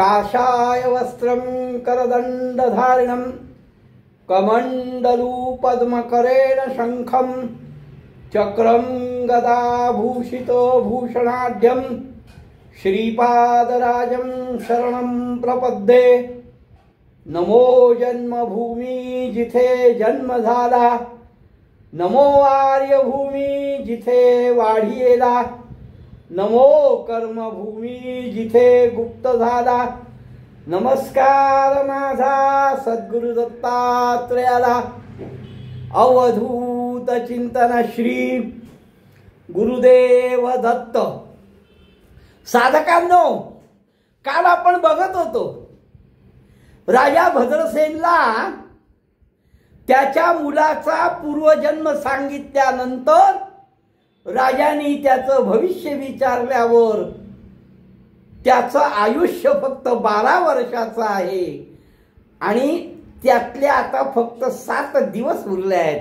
काषाय वस्त्रं करदण्डधारिणं कमण्डलू पद्मकरेण शङ्खं चक्रं गदाभूषितो भूषणाढ्यं श्रीपादराजं शरणं प्रपद्ये। नमो जन्मभूमी जिथे जन्म झाला, नमो आर्यभूमी जिथे वाढियेला, नमो कर्मभूमी जिथे गुप्त झाला। नमस्कार माझा सद्गुरु दत्तात्रेयाला। अवधूत चिंतन श्री गुरुदेव दत्त। साधकांनो, काल आपण बघत होतो राजा भद्रसेनला त्याच्या मुलाचा पूर्वजन्म सांगितल्यानंतर राजाने त्याचं भविष्य विचारल्यावर त्याचं आयुष्य फक्त 12 वर्षाचं आहे आणि त्यातले आता फक्त 7 दिवस उरले आहेत।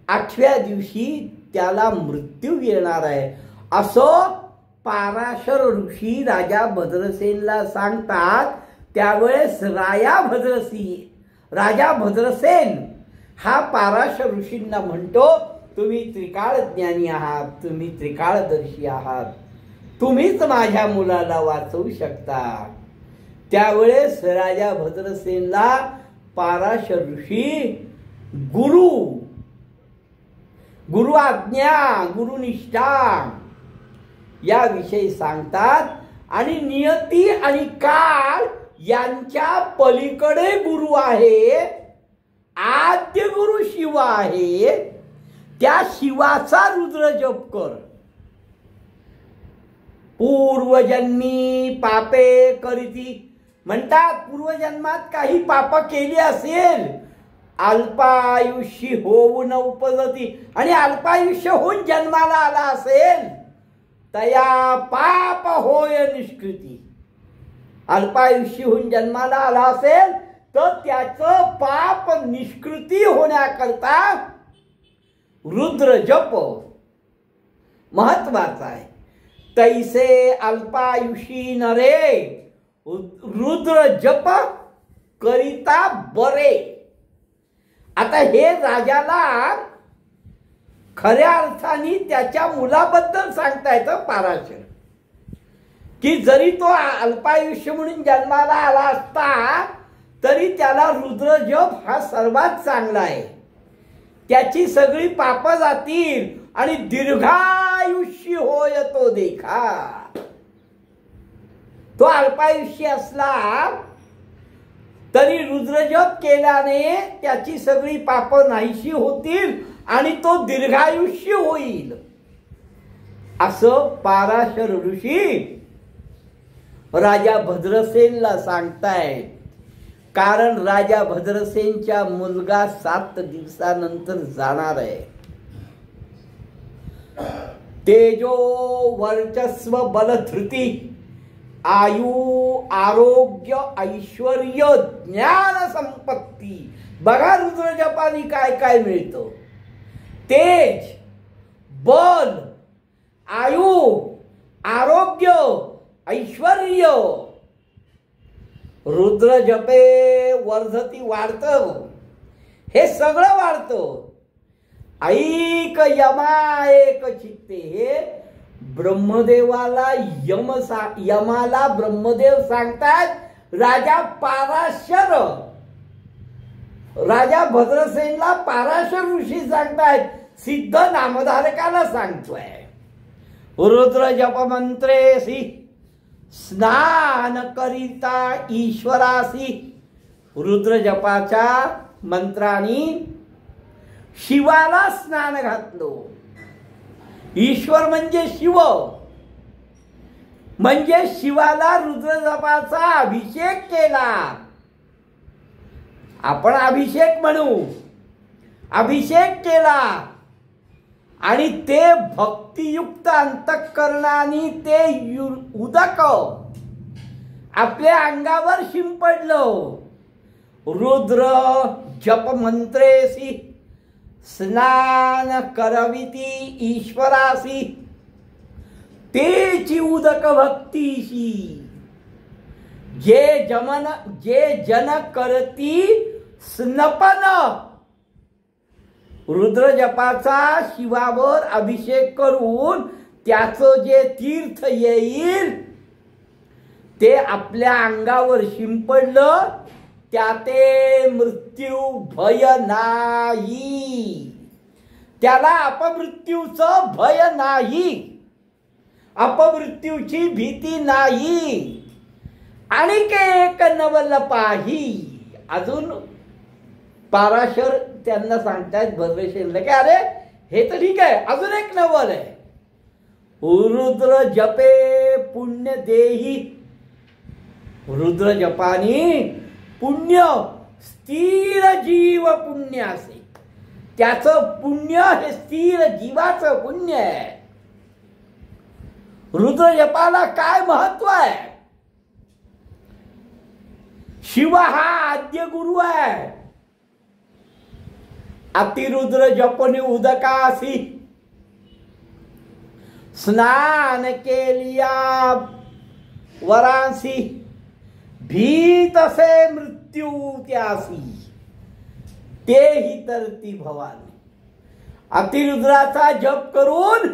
8व्या दिवशी त्याला मृत्यू येणार आहे असं पाराशर ऋषी राजा भद्रसेनला सांगतात। त्यावेळेस राजा भद्रसेन हा पाराशर ऋषींना म्हणतो, तुम्ही त्रिकाळ ज्ञानी आहात, तुम्ही त्रिकाळदर्शी आहात, तुम्हीच माझ्या मुलाला वाचवू शकता। त्यावेळेस राजा भद्रसेनला पाराशर ऋषी गुरु आज्ञा, गुरुनिष्ठा याविषयी सांगतात आणि नियती आणि काळ यांच्या पलीकडे गुरु आहे, आद्य गुरु शिव आहे। त्या शिवाचा रुद्र जप कर। पूर्वजन्मी पापे करीती म्हणतात, पूर्वजन्मात काही पाप केली असेल, अल्पायुष्य होऊन उपजती आणि अल्पायुष्य होऊन जन्माला आला असेल, तया पाप होय निष्कृती। अल्पायुष्य होऊन जन्माला आला असेल तर त्याचं पाप निष्कृती होण्याकरता रुद्र जप महत्वाचा आहे। तैसे अल्पायुषी नरे रुद्र जप करिता बरे। आता हे राजाला खऱ्या अर्थाने त्याच्या मुलाबद्दल सांगता येतं पाराशर, की जरी तो अल्पायुष्य म्हणून जन्माला आला असता तरी त्याला रुद्र जप हा सर्वात चांगला आहे। त्याची सगळी पाप जातील आणि दीर्घायुष्य होय तो देखा। तो अल्पायुष्य असला तरी रुद्रजप केल्याने त्याची सगळी पाप नाहीशी होतील आणि तो दीर्घायुष्य होईल असं पाराशर ऋषी राजा भद्रसेनला सांगतायत। कारण राजा भद्रसेनचा मुलगा 7 दिवसानंतर जाणार आहे। तेजो वर्चस्व बल धृती आयु आरोग्य ऐश्वर्य ज्ञान संपत्ती। बघा रुद्र जपानी काय काय मिळतं। तेज, बल, आयु, आरोग्य, ऐश्वर्य। रुद्र जपे वर्धती वाढतं, हे सगळं वाढतं। ऐक यमा एक चित्ते, हे ब्रह्मदेवाला यमाला ब्रह्मदेव सांगतात। राजा भद्रसेनला पाराशर ऋषी सांगतायत, सिद्ध नामधारकाला सांगतोय। रुद्र जप मंत्रेसी स्नान करिता ईश्वरासी। रुद्र जपाच्या मंत्रानी शिवाला स्नान घातलो। ईश्वर म्हणजे शिव, म्हणजे शिवाला रुद्र जपाचा अभिषेक केला। आपण अभिषेक म्हणू, अभिषेक केला आणि ते भक्तियुक्त अंतःकरणाने ते उदक आपल्या अंगावर शिंपडलं। रुद्र जप मंत्रेसी स्नान करविती ईश्वरासी। तेची उदक भक्तीशी जे जन करती स्नपन, रुद्र जपाचा शिवावर अभिषेक करून त्याचं जे तीर्थ येईल ते आपल्या अंगावर शिंपडलं त्याते मृत्यू भय नाही, त्याला अपमृत्यूचं भय नाही, अपमृत्यूची भीती नाही. आणि एक नवल पाही, अजून पाराशर त्यांना सांगतायत भरवेशेला की अरे हे तर ठीक आहे, अजून एक नवल आहे. रुद्र जपे पुण्य देही, रुद्र जपानी पुण्य स्थिर जीव पुण्य असे, त्याचं पुण्य हे स्थिर जीवाचं पुण्य आहे. रुद्र जपाला काय महत्व आहे? शिव हा आद्य गुरु आहे. अतिरुद्र जपनी उदकासी, स्नान केलिया वरांसी, भीत से मृत्यू त्यासी, तेही तरती भवानी. अतिरुद्राचा जप करून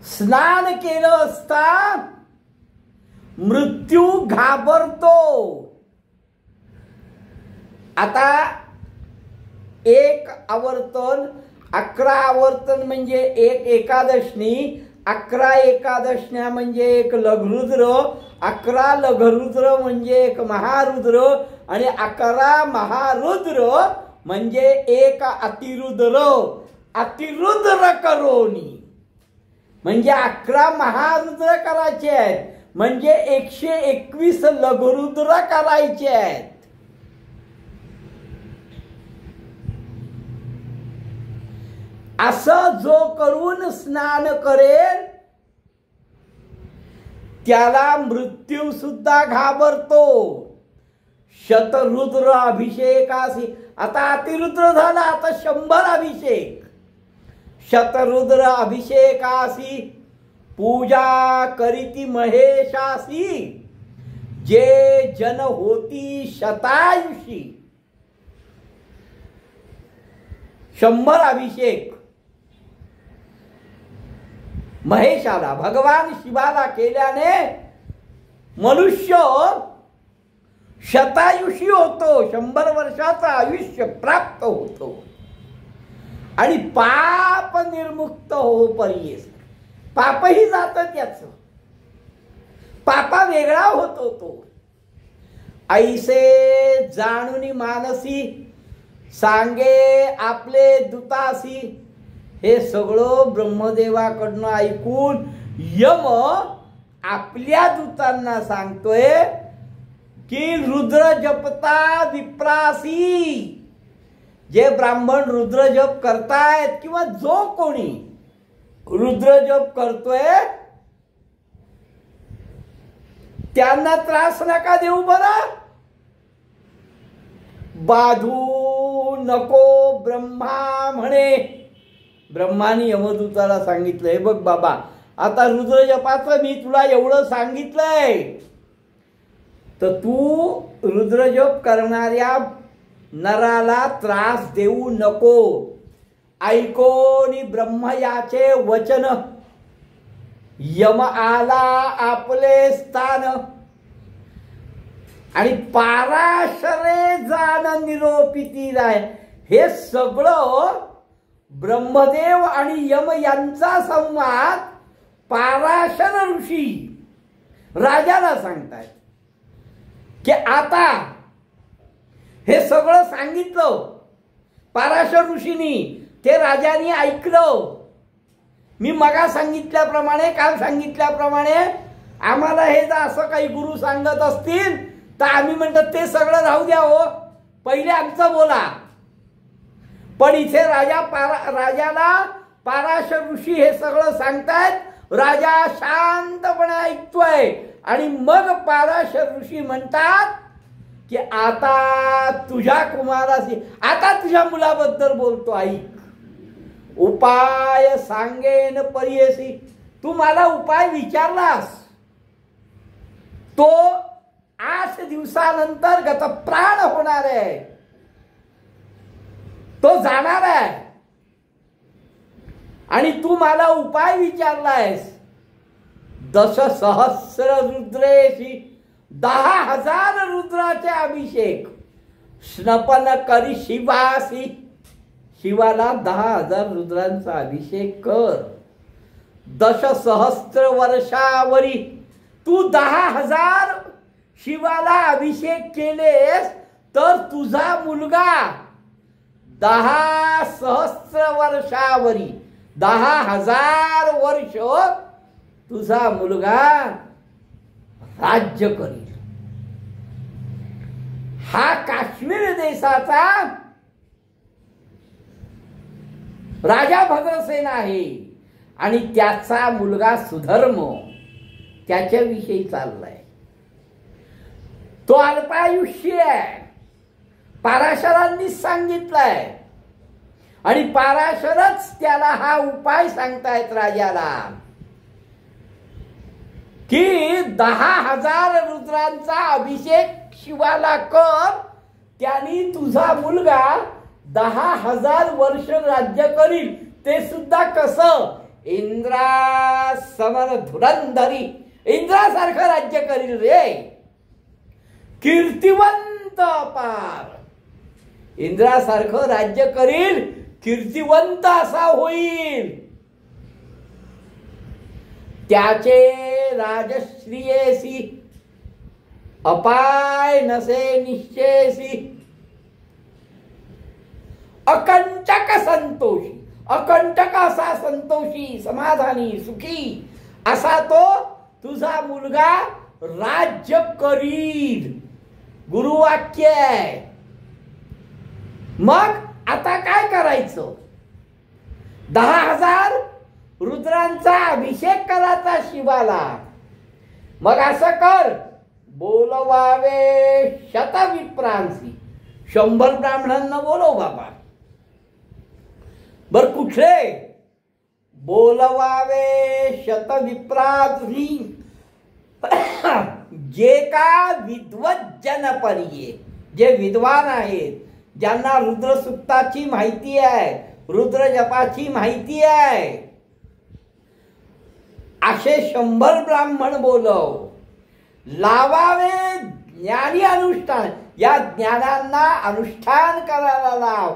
स्नान केलं असता मृत्यू घाबरतो. आता एक आवर्तन 11 आवर्तन म्हणजे एक एकादशनी, 11 एकादशण्या म्हणजे एक लघरुद्र, 11 लघरुद्र म्हणजे एक महारुद्र आणि 11 महारुद्र म्हणजे एक अतिरुद्र. अतिरुद्र करोनी म्हणजे 11 महारुद्र करायचे आहेत, म्हणजे 121 लघुरुद्र करायचे आहेत. असं जो करून स्नान करेल त्याला मृत्यू सुद्धा घाबरतो. शतरुद्र अभिषेकासी, आता अतिरुद्र झाला, आता 100 अभिषेक. शतरुद्र अभिषेकासी पूजा करीती महेशासी, जे जन होती शतायुषी. 100 अभिषेक महेशाला, भगवान शिवाला केल्याने मनुष्य शतायुषी होतो, 100 वर्षाचं आयुष्य प्राप्त होतो. आणि पाप निर्मुक्त हो पर्येस, पापही जातं त्याचं, पापा वेगळा होतो तो. ऐसे जाणूनी मानसी, सांगे आपले दुतासी. हे सगळं ब्रह्मदेवाकडनं ऐकून यम आपल्या दूतांना सांगतोय की रुद्र जपता विप्रासी, जे ब्राह्मण रुद्र जप करतायत किंवा जो कोणी रुद्र जप करतोय त्यांना त्रास नका देऊ बरं. बाधू नको ब्रह्मा म्हणे. ब्रह्मानी यमदूताला सांगितलंय, बघ बाबा आता रुद्र जपाचं मी तुला एवढं सांगितलंय, तर तू रुद्र जप करणाऱ्या नराला त्रास देऊ नको. ऐकोनी ब्रह्म याचे वचन, यम आला आपले स्थान. आणि पाराशरे जाण निरोपिती राय. हे सगळं ब्रह्मदेव आणि यम यांचा संवाद पाराशर ऋषी राजाला सांगतायत की आता हे सगळं सांगितलं पाराशर ऋषींनी, ते राजाने ऐकलं. मी मगा सांगितल्याप्रमाणे, काल सांगितल्याप्रमाणे आम्हाला हे जर असं काही गुरु सांगत असतील तर आम्ही म्हणतात ते सगळं राहू द्या हो, पहिले आमचं बोला. पण इथे राजाला पाराशर ऋषी हे सगळं सांगतायत, राजा शांतपणे ऐकतोय. आणि मग पाराशर ऋषी म्हणतात की आता तुझ्या कुमाराशी, आता तुझ्या मुलाबद्दल बोलतो, ऐक. उपाय सांगेन पर्येसी. तू मला उपाय विचारलास, तो 8 दिवसानंतर गतप्राण होणार आहे, तो जाणार आहे. आणि तू मला उपाय विचारलायस. दशसहस्र रुद्रेशी 10,000 रुद्राचे अभिषेक स्नपन करी शिवासी. शिवाला 10,000 रुद्रांचा अभिषेक कर. दशसहस्र वर्षावरी तू 10,000 शिवाला अभिषेक केलेस तर तुझा मुलगा 10,000 वर्षावरी 10,000 वर्ष तुझा मुलगा राज्य करील. हा काश्मीर देशाचा राजा भद्रसेन आहे आणि त्याचा मुलगा सुधर्म त्याच्याविषयी चाललाय. तो अल्पायुष्य आहे, पाराशरांनी सांगितलंय आणि पाराशरच त्याला हा उपाय सांगतायत राजाला की 10,000 रुद्रांचा अभिषेक शिवाला कर, त्यांनी तुझा मुलगा 10,000 वर्ष राज्य करील. ते सुद्धा कसं? इंद्रा समर धुरंधरी, इंद्रासारखं राज्य करील रे. कीर्तिवंत अपार, इंद्रासारखं राज्य करील, कीर्तिवंत असा होईल. त्याचे राजश्रियेसी अपाय नसे निश्चयसी. अकंटक संतोषी, अकंटक असा संतोषी, समाधानी, सुखी असा तो तुझा मुलगा राज्य करील. गुरुवाक्य आहे. मग आता काय करायचं? 10,000 रुद्रांचा अभिषेक करायचा शिवाला. मग असं कर, बोलवावे शतविप्रांसी, 100 ब्राह्मणांना बोलव बाबा. बर कुठले? बोलवावे शतविप्रांसी, जे का विद्वज्जन परिये, जे विद्वान आहेत, ज्यांना रुद्र सुक्ताची माहिती आहे, रुद्र जपाची माहिती आहे, असे 100 ब्राह्मण बोलव. लावावे ज्ञानी अनुष्ठान, या ज्ञानांना अनुष्ठान करायला लाव.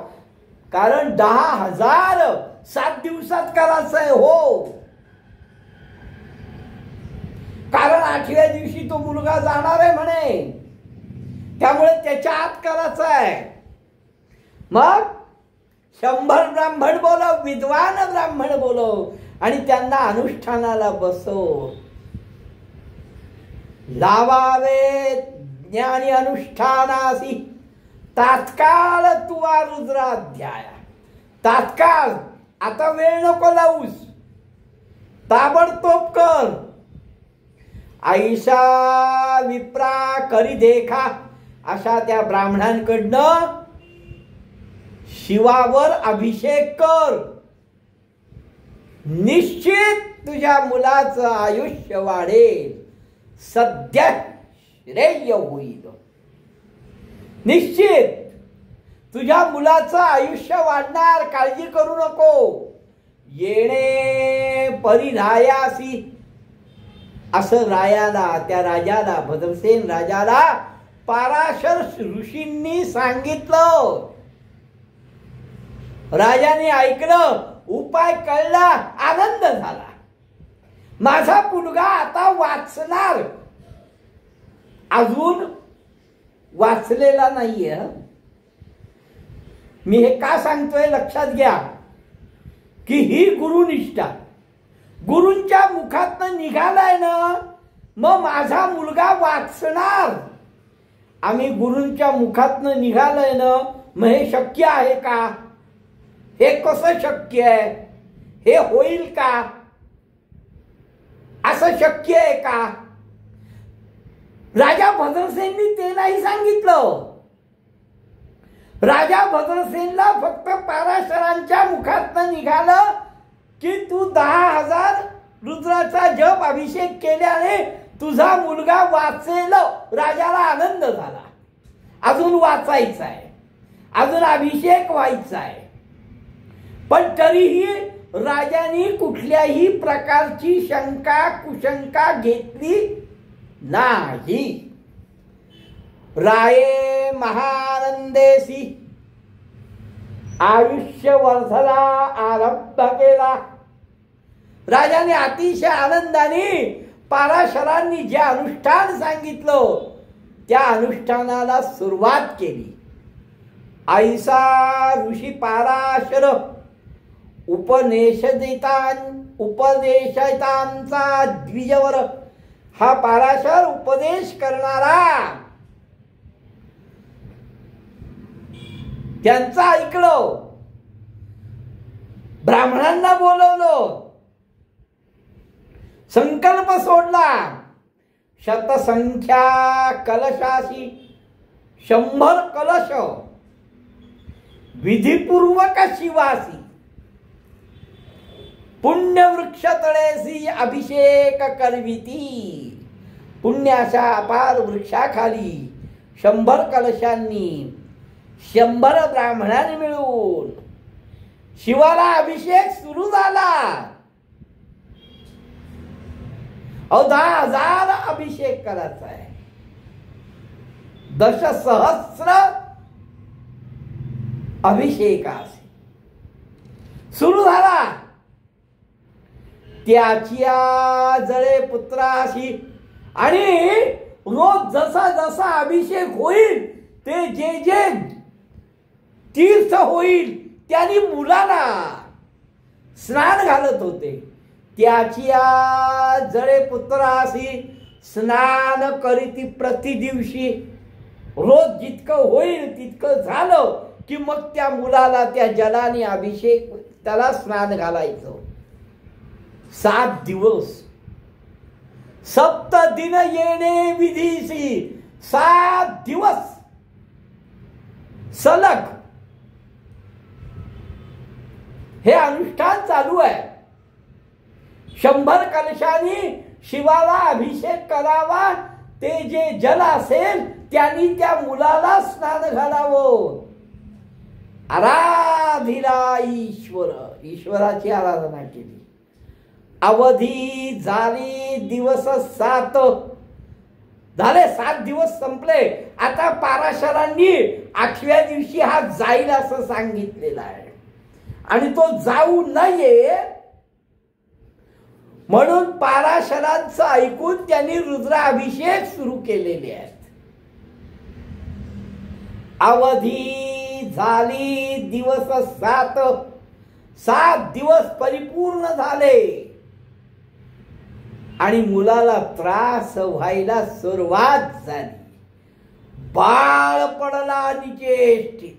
कारण 10,000 7 दिवसात करायचं आहे. हो, कारण 8व्या दिवशी तो मुलगा जाणार आहे म्हणे, त्यामुळे त्याच्या आत करायचं आहे. मग 100 ब्राह्मण बोलव, विद्वान ब्राह्मण बोलव आणि त्यांना अनुष्ठानाला बसव. लावावे ज्ञानी अनुष्ठानासी तात्काळ तुवा रुद्राध्याय. तात्काळ, आता वेळ नको लावूस, ताबडतोब कर. ऐशा विप्रा करी देखा, अशा त्या ब्राह्मणांकडनं शिवावर अभिषेक कर. निश्चित तुझ्या मुलाचं आयुष्य वाढेल, सध्या श्रेय होईल. निश्चित तुझ्या मुलाचं आयुष्य वाढणार, काळजी करू नको. येणे परिरायासी, असं रायाला, त्या राजाला, भद्रसेन राजाला पाराशर ऋषींनी सांगितलं. राजाने ऐकलं, उपाय कळला, आनंद झाला. माझा मुलगा आता वाचणार. अजून वाचलेला नाहीये. मी हे का सांगतोय लक्षात घ्या की ही गुरुनिष्ठा गुरूंच्या मुखातनं निघालाय ना, मग माझा मुलगा वाचणार. आम्ही गुरूंच्या मुखातनं निघालाय ना, मग हे शक्य आहे का? हे कसं शक्य आहे? हे होईल का? असं शक्य आहे का? राजा भद्रसेननी ते नाही सांगितलं. राजा भद्रसेनला फक्त पाराशरांच्या मुखातनं निघालं की तू 10,000 रुद्राचा जप अभिषेक केल्याने तुझा मुलगा वाचेल. राजाला आनंद झाला. अजून वाचायचा आहे, अजून अभिषेक व्हायचा आहे. पण तरीही राजाने कुठल्याही प्रकारची शंका कुशंका घेतली नाही. राये महानंदेसी आयुष्य वर्धला आरंभ केला. राजाने अतिशय आनंदाने पाराशरांनी जे अनुष्ठान सांगितलं त्या अनुष्ठानाला सुरुवात केली. ऐसा ऋषी पाराशर उपदेशतांचा द्विजवर. हा पाराशर उपदेश करणारा, त्यांचं ऐकलं, ब्राह्मणांना बोलवलं, संकल्प सोडला. शतसंख्या कलशाशी 100 कलश विधिपूर्वक शिवासी पुण्यवृक्ष तळेसी अभिषेक करविती. पुण्याच्या अपार वृक्षाखाली 100 कलशांनी 100 ब्राह्मणांनी मिळून शिवाला अभिषेक सुरू झाला. 10,000 अभिषेक करायचा आहे. दशसहस्र अभिषेकास सुरू झाला. त्याच्या जळे पुत्राशी आणि रोज जसा जसा अभिषेक होईल ते जे जे तीर्थ होईल त्यांनी मुलाला स्नान घालत होते. त्याच्या जळे पुत्रासी स्नान करीती प्रति दिवशी. रोज जितकं होईल तितकं झालं की मग त्या मुलाला त्या जलाने अभिषेक, त्याला स्नान घालायचं. 7 दिवस 7 दिन येणे विधीसी. 7 दिवस सलग हे अनुष्ठान चालू आहे. 100 कलशांनी शिवाला अभिषेक करावा. ते जे जल असेल त्यांनी त्या मुलाला स्नान घालावं. आराधिला ईश्वर, ईश्वराची आराधना केली. अवधी झाली दिवस 7 झाले. 7 दिवस संपले. आता पाराशरांनी 8व्या दिवशी हा जाईल असं सांगितलेलं आहे आणि तो जाऊ नये म्हणून पाराशरांचं ऐकून त्यांनी रुद्राभिषेक सुरू केलेले आहेत. अवधी झाली दिवस 7. 7 दिवस परिपूर्ण झाले आणि मुलाला त्रास व्हायला सुरुवात झाली. बाळ पडला निचेष्टित.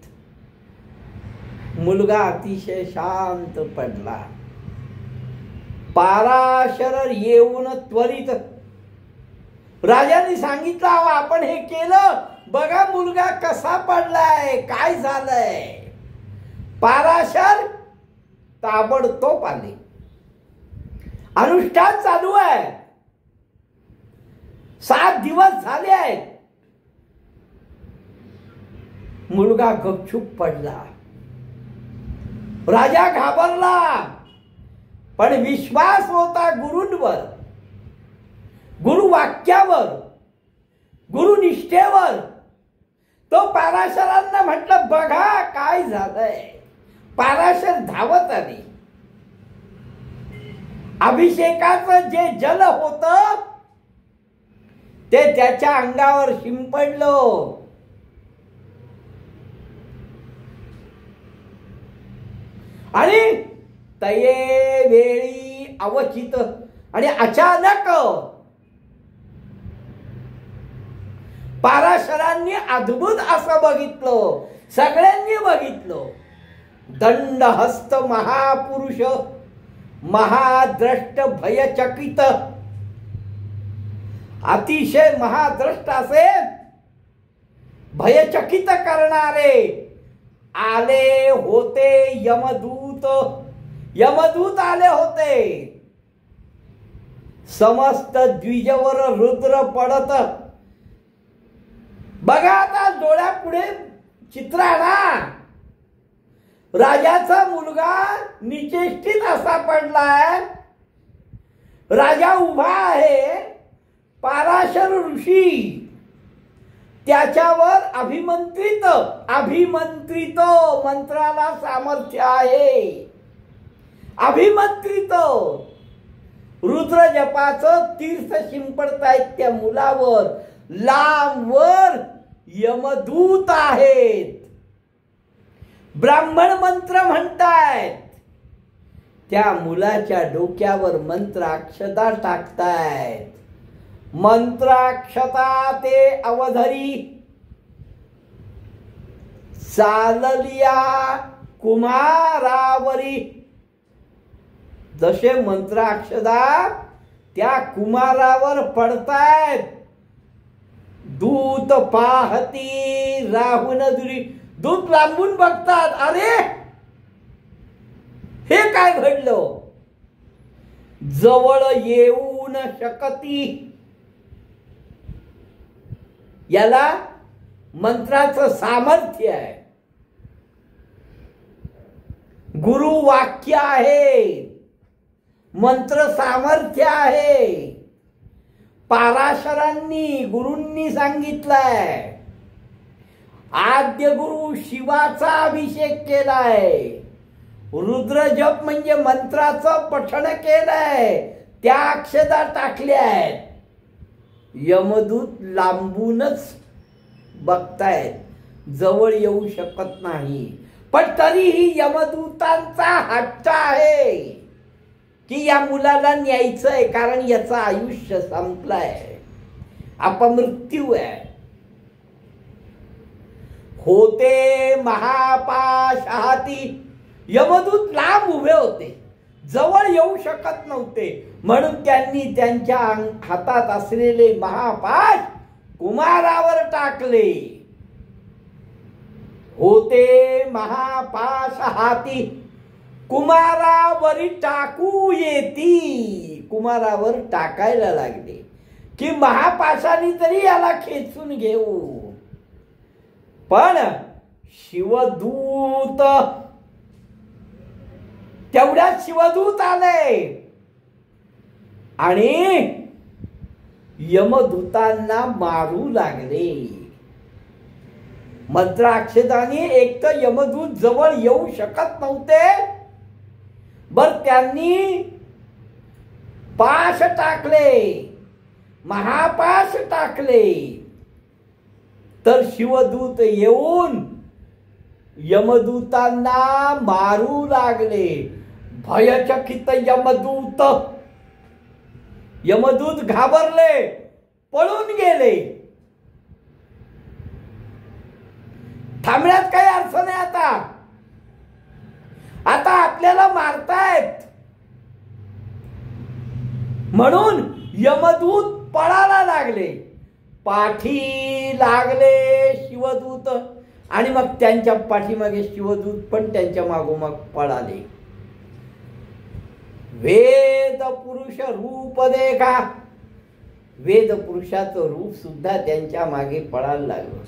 मुलगा अतिशय शांत पडला. पाराशर येऊन त्वरित राजाने सांगितलं, आपण हे केलं, बघा मुलगा कसा पडलाय, काय झालंय. पाराशर ताबडतोब आले. अनुष्ठान चालू आहे. 7 दिवस झाले आहेत. मुलगा गपचूप पडला. राजा घाबरला. पण विश्वास होता गुरूंवर, गुरुवाक्यावर, गुरुनिष्ठेवर. तो पाराशरांना म्हटलं, बघा काय झालंय. पाराशर धावत आले. अभिषेकाचं जे जल होत ते त्याच्या अंगावर शिंपडलं. आणि तये वेळी अवचित आणि अचानक पाराशरांनी अद्भुत असं बघितलं. सगळ्यांनी बघितलं. दंडहस्त महापुरुष, महाद्रष्ट भयचकित, अतिशय महाद्रष्ट असे भयचकित करणारे आले होते. यमदूत, यमदूत आले होते. समस्त द्विजवर रुद्र पडत. बघा आता डोळ्यापुढे चित्र आणा. राजाचा मुलगा निचेष्टित असा पडलाय. राजा उभा आहे. पाराशर ऋषी त्याच्यावर अभिमंत्रित मंत्राला सामर्थ्य आहे. अभिमंत्रित रुद्र जपाचं तीर्थ शिंपडतायत त्या मुलावर. लांबवर यमदूत आहेत. ब्राह्मण मंत्र म्हणतायत. त्या मुलाच्या डोक्यावर मंत्राक्षता टाकतायत. मंत्राक्षता ते अवधरी चाललिया कुमारावरी. जसे मंत्राक्षता त्या कुमारावर पडतायत. दूत पाहती राहून दुरी. दूत लांबून बघतात. अरे हे काय घडलं. जवळ येऊ न शकती. याला मंत्राचं सामर्थ्य आहे. गुरु वाक्य आहे. मंत्र सामर्थ्य आहे. पाराशरांनी गुरूंनी सांगितलंय. आद्य गुरु शिवाचा अभिषेक केलाय. रुद्र जप म्हणजे मंत्राचं पठण केलंय. त्या अक्षता टाकल्या आहेत. यमदूत लांबूनच बघतायत. जवळ येऊ शकत नाही. पण तरीही यमदूतांचा हट्ट आहे की या मुलाला न्यायचंय. कारण याचं आयुष्य संपलंय. अपमृत्यू आहे. होते महापाश हाती. यमदूत लांब उभे होते. जवळ येऊ शकत नव्हते. म्हणून त्यांनी त्यांच्या हातात असलेले महापाश कुमारावर टाकले. होते महापाश हाती कुमारावरी टाकू येती. कुमारावर टाकायला लागले की महापाशाने तरी याला खेचून घेऊ. पण शिवदूत तेवढ्यात शिवदूत आले आणि यमदूतांना मारू लागले. मंत्राक्षताने एक तर यमदूत जवळ येऊ शकत नव्हते. बर त्यांनी पाश टाकले. महापाश टाकले. तर शिवदूत येऊन यमदूतांना मारू लागले. भयचकित यमदूत घाबरले. पळून गेले. थांबण्यात काही अर्थ नाही. आता आपल्याला मारतायत. म्हणून यमदूत पळायला लागले. पाठी लागले शिवदूत आणि मग त्यांच्या पाठीमागे शिवदूत पण त्यांच्या मागोमाग पळाले. वेद पुरुष रूप देखा. वेद पुरुषाचं रूप सुद्धा त्यांच्या मागे पळायला लागलं.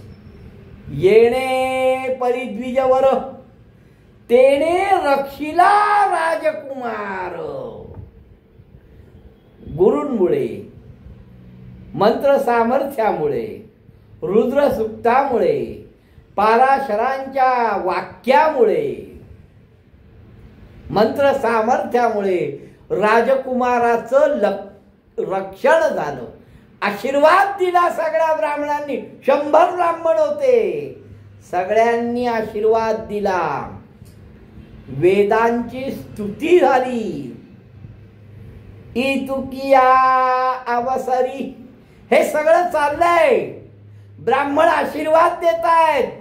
येणे परिद्विजवर तेने रक्षिला राजकुमार. गुरूंमुळे, मंत्र सामर्थ्यामुळे, रुद्र सुक्तामुळे, पाराशरांच्या वाक्यामुळे, मंत्र सामर्थ्यामुळे राजकुमाराचं रक्षण झालं. आशीर्वाद दिला सगळ्या ब्राह्मणांनी. 100 ब्राह्मण होते. सगळ्यांनी आशीर्वाद दिला. वेदांची स्तुती झाली. इतुकिया अवसरी. हे सगळं चाललंय. ब्राह्मण आशीर्वाद देत आहेत.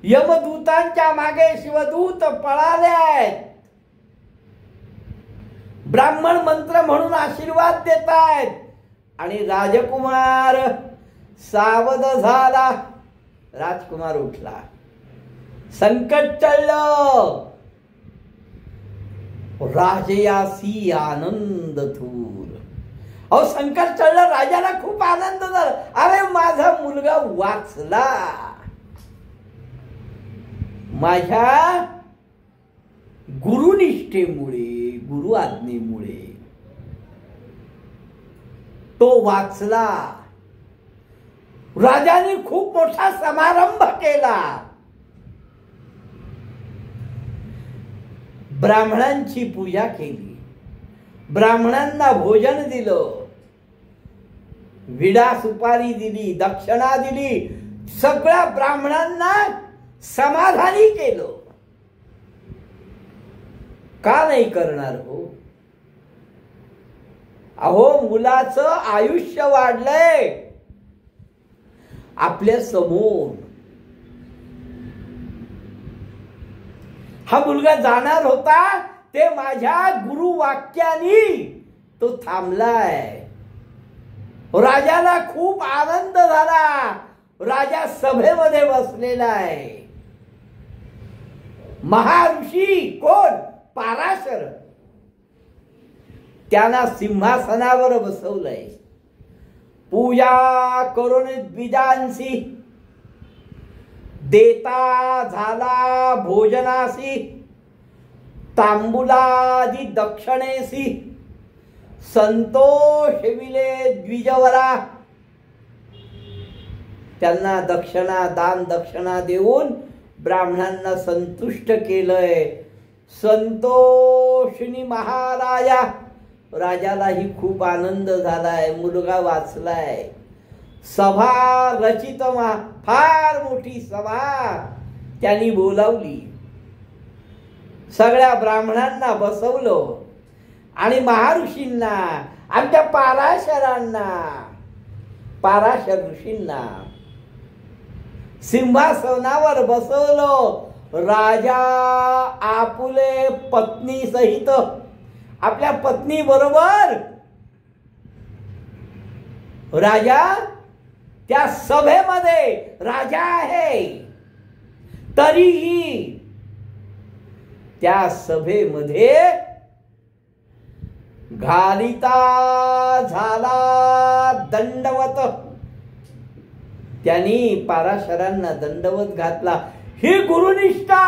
यमदूतांच्या मागे शिवदूत पळाले आहेत. ब्राह्मण मंत्र म्हणून आशीर्वाद देत आहेत. आणि राजकुमार सावध झाला. राजकुमार उठला. संकट टळलं. राजयासी आनंद थूर. अहो संकट चढलं, राजाला खूप आनंद झाला. अरे माझा मुलगा वाचला, माझ्या गुरुनिष्ठेमुळे, गुरु आज्ञेमुळे तो वाचला. राजाने खूप मोठा समारंभ केला. ब्राह्मणांची पूजा केली, ब्राह्मणांना भोजन दिलं, विडा सुपारी दिली, दक्षिणा दिली, सगळ्या ब्राह्मणांना समाधानी केलं. का नाही करणार हो? अहो मुलाचं आयुष्य वाढलंय आपल्या समोर. हा मुलगा जाणार होता, ते माझ्या गुरु वाक्यानी तो थांबलाय. राजाला खूप आनंद झाला. राजा सभेमध्ये बसलेला आहे. महर्षी कोण? पराशर. त्यांना सिंहासनावर बसवलंय. पूजा करून द्विजांसी देता झाला भोजनासी, तांबुलादी दक्षिणेसी संतोष विले द्विजवरा. त्यांना दक्षिणा, दान दक्षिणा देऊन ब्राह्मणांना संतुष्ट केलंय. संतोषनी महाराजा. राजालाही खूप आनंद झालाय, मुलगा वाचलाय. सभा रचित, फार मोठी सभा त्यांनी बोलावली. सगळ्या ब्राह्मणांना बसवलं आणि महर्षींना, आमच्या पराशरांना, पराशर ऋषींना सिंहासनावर बसवलं. राजा आपुले पत्नी सहित, आपल्या पत्नी बरोबर राजा त्या सभेमध्ये. राजा आहे तरीही त्या सभेमध्ये घालिता झाला दंडवत. त्यांनी पराशरांना दंडवत घातला. ही गुरुनिष्ठा.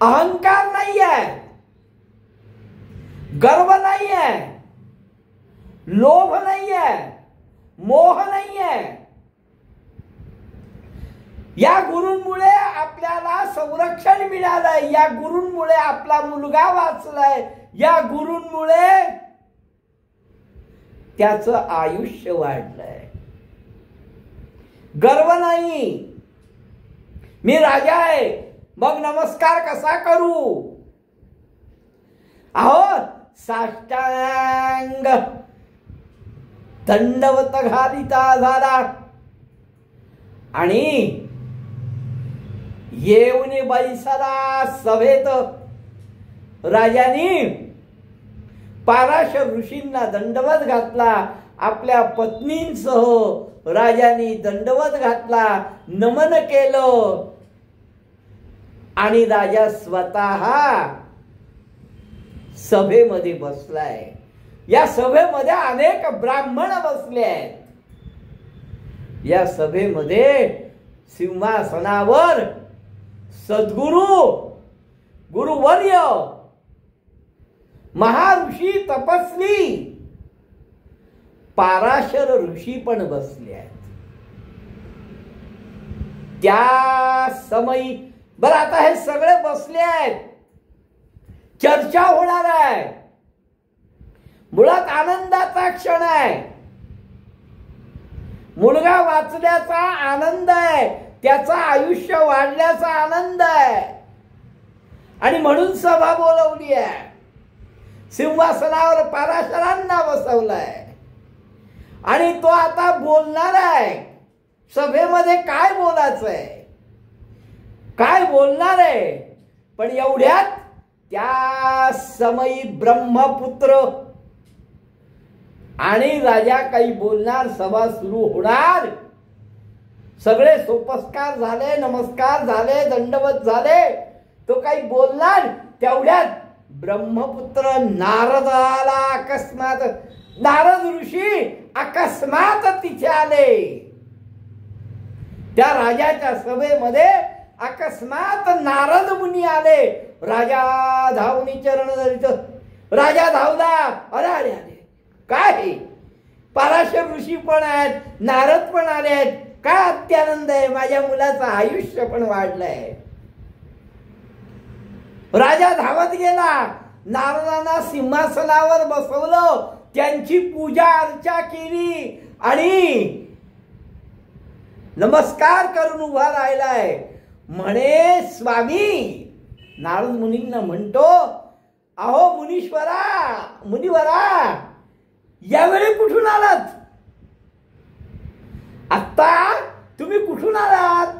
अहंकार नाहीये, गर्व नाहीये, लोभ नाहीये, मोह नाहीये. या गुरूंमुळे आपल्याला संरक्षण मिळालंय. या गुरूंमुळे आपला मुलगा वाचलाय. या गुरूंमुळे त्याचं आयुष्य वाढलंय. गर्व नाही. मी राजा आहे, मग नमस्कार कसा करू? अहो साष्टांग दंडवत घालिता झाला आणि येऊन बैसला सभेत. राजाने पराशर ऋषींना दंडवत घातला. आपल्या पत्नींसह राजाने दंडवत घातला, नमन केलं आणि राजा स्वतः सभेमध्ये बसलाय. या सभेमध्ये अनेक ब्राह्मण बसले आहेत. या सभेमध्ये सिंहासनावर सद्गुरु, गुरुवर्य, महर्षी, तपस्वी पराशर ऋषी पण बसले आहेत. त्या समयी बरं, आता हे सगळे बसले आहेत, चर्चा होणार आहे. मुळात आनंदाचा क्षण आहे. मुलगा वाचल्याचा आनंद आहे, त्याचा आयुष्य वाढल्याचा आनंद आहे. आणि म्हणून सभा बोलवली आहे. सिंहासनावर पराशरांना बसवलाय आणि तो आता बोलणार आहे. सभेमध्ये काय बोलायचंय, काय बोलणार आहे. पण एवढ्यात त्या समयी ब्रह्मपुत्र आणि राजा काही बोलणार, सभा सुरू होणार. सगळे सोपस्कार झाले, नमस्कार झाले, दंडवत झाले. तो काही बोलणार. तेवढ्यात ब्रह्मपुत्र नारदाला अकस्मात, नारद ऋषी अकस्मात तिथे आले. त्या राजाच्या सभेमध्ये अकस्मात नारद मुनी आले. राजा धावनी चरण धरित. राजा धावला. अरे अरे अरे काय हे, पराशर ऋषी पण आहेत, नारद पण आले आहेत. काय अत्यानंद आहे, माझ्या मुलाचं आयुष्य पण वाढलंय. राजा धावत गेला. नारदांना सिंहासनावर बसवलं, त्यांची पूजा अर्चा केली आणि नमस्कार करून उभा राहिलाय. म्हणे स्वामी, नारद मुनींना म्हणतो, अहो मुनिवरा यावेळी कुठून आलात? आता तुम्ही कुठून आलात?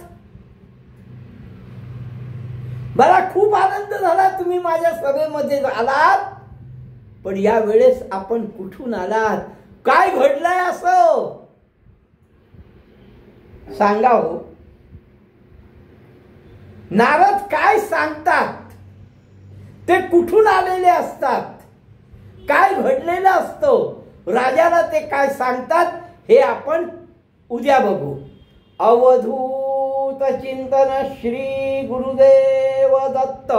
मला खूप आनंद झाला तुम्ही माझ्या सभेमध्ये आलात, पण या वेळेस आपण कुठून आलात? काय घडलंय असं सांगा हो. नारद काय सांगतात, ते कुठून आलेले असतात, काय घडलेलं असतं, राजाला ते काय सांगतात हे आपण उद्या बघू. अवधूत चिंतन श्री गुरुदेव दत्त.